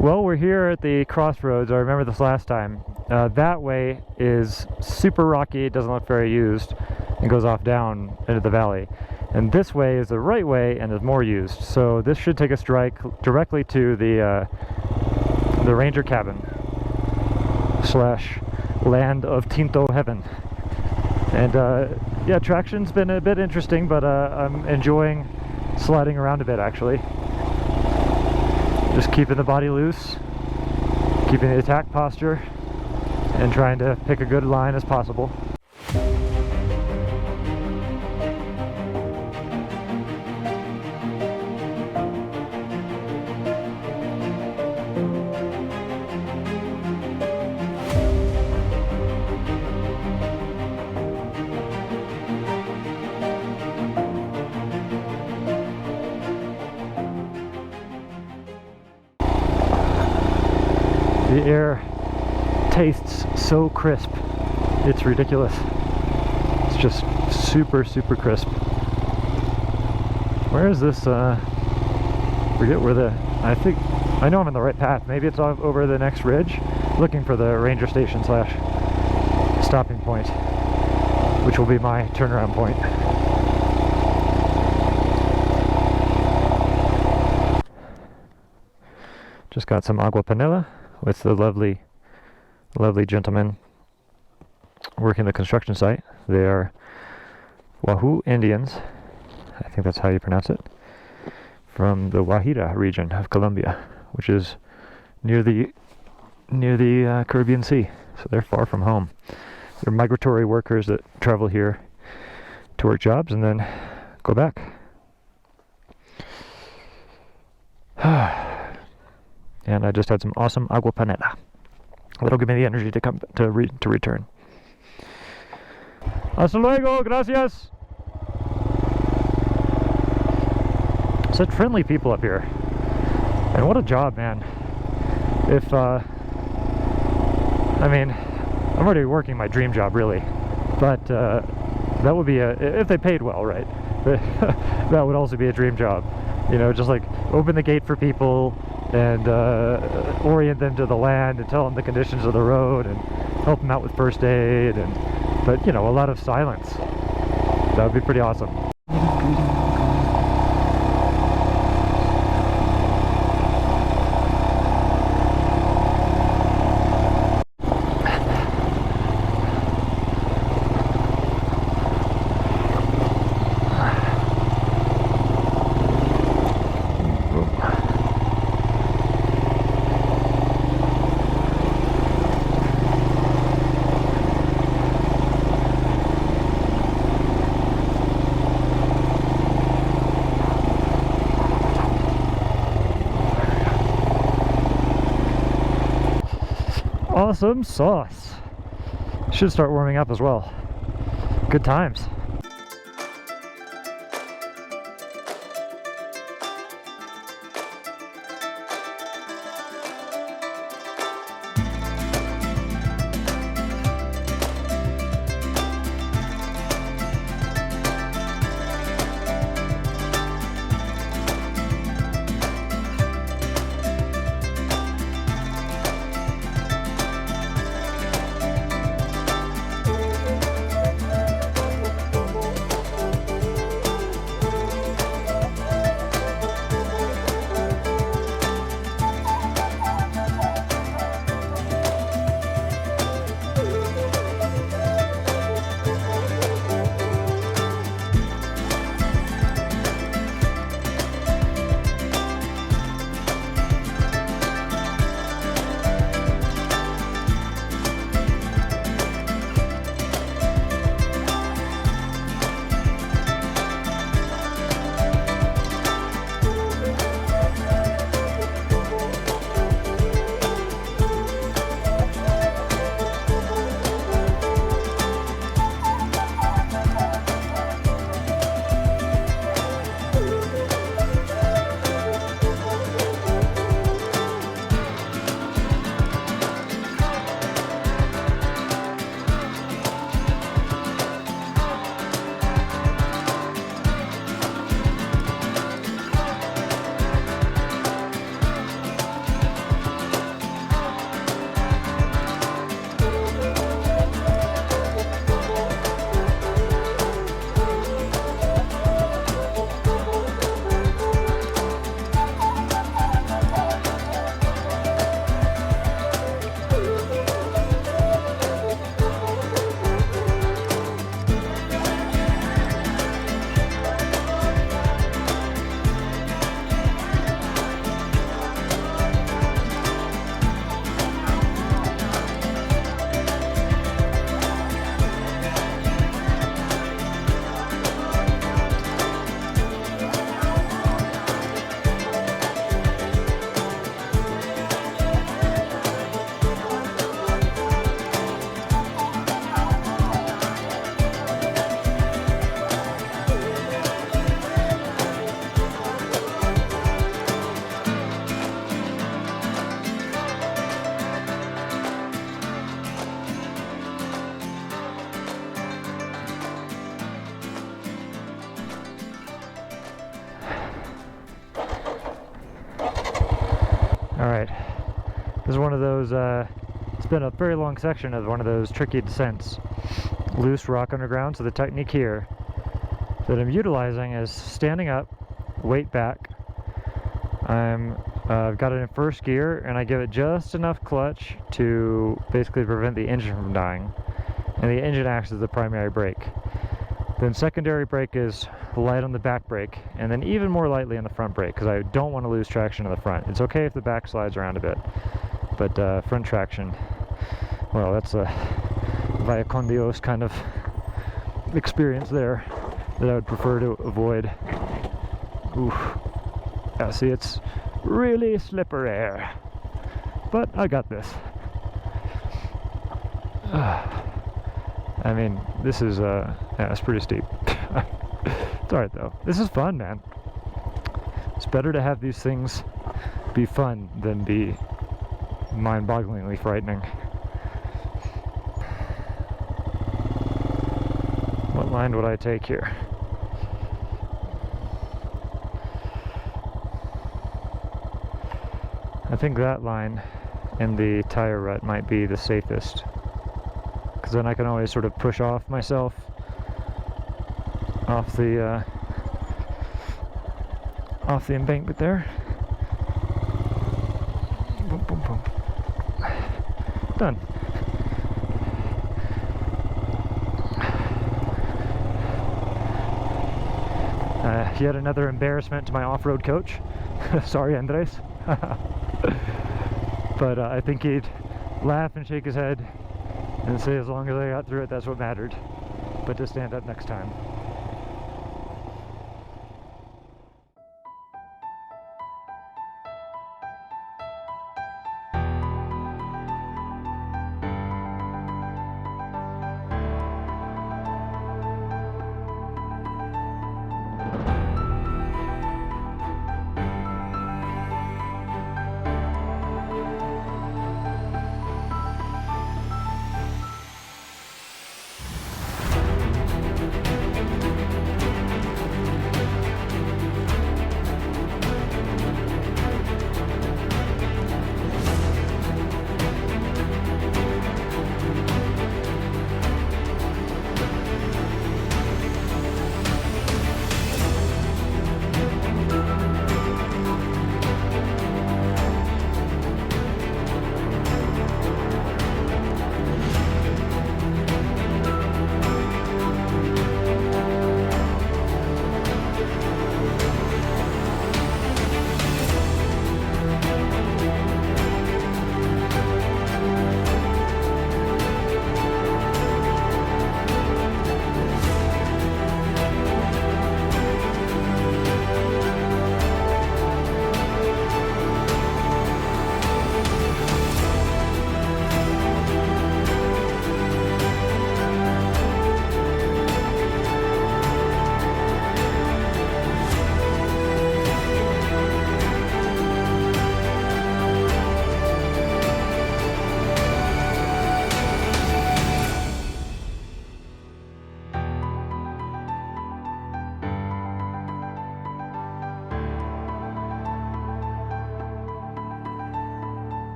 Well, we're here at the crossroads. I remember this last time. That way is super rocky, it doesn't look very used, and goes off down into the valley. And this way is the right way and is more used. So this should take us directly to the ranger cabin / land of Tinto heaven. And yeah, traction's been a bit interesting, but I'm enjoying sliding around a bit actually. Just keeping the body loose, keeping the attack posture, and trying to pick a good line as possible. The air tastes so crisp, it's ridiculous. It's just super crisp. Where is this, forget where I know I'm in the right path. Maybe it's over the next ridge, looking for the ranger station / stopping point, which will be my turnaround point. Just got some aguapanela with the lovely gentlemen working the construction site. They are Wahoo Indians, I think that's how you pronounce it, from the Guajira region of Colombia, which is near the Caribbean Sea. So they're far from home. They're migratory workers that travel here to work jobs and then go back. And I just had some awesome aguapanela. That'll give me the energy to come to return. Hasta luego, gracias. Such friendly people up here, and what a job, man. If I mean, I'm already working my dream job, really, but that would be if they paid well, right? That would also be a dream job. You know, just like open the gate for people and orient them to the land and tell them the conditions of the road and help them out with first aid, but you know, a lot of silence. That would be pretty awesome. Awesome sauce. Should start warming up as well. Good times. Alright, this is one of those, it's been a very long section of one of those tricky descents. Loose rock underground, so the technique here that I'm utilizing is standing up, weight back. I've got it in first gear, and I give it just enough clutch to basically prevent the engine from dying. And the engine acts as the primary brake. Then secondary brake is light on the back brake, and then even more lightly on the front brake, because I don't want to lose traction on the front. It's okay if the back slides around a bit, but front traction, well, that's a via con Dios kind of experience there that I would prefer to avoid. Oof. Yeah, see, it's really slippery, but I got this. I mean, this is, yeah, it's pretty steep. It's alright though. This is fun, man. It's better to have these things be fun than be mind-bogglingly frightening. What line would I take here? I think that line in the tire rut might be the safest, because then I can always sort of push off myself off the embankment there. Boom, boom, boom. Done. Yet another embarrassment to my off-road coach. Sorry, Andres. But I think he'd laugh and shake his head and say as long as I got through it, that's what mattered. But to stand up next time.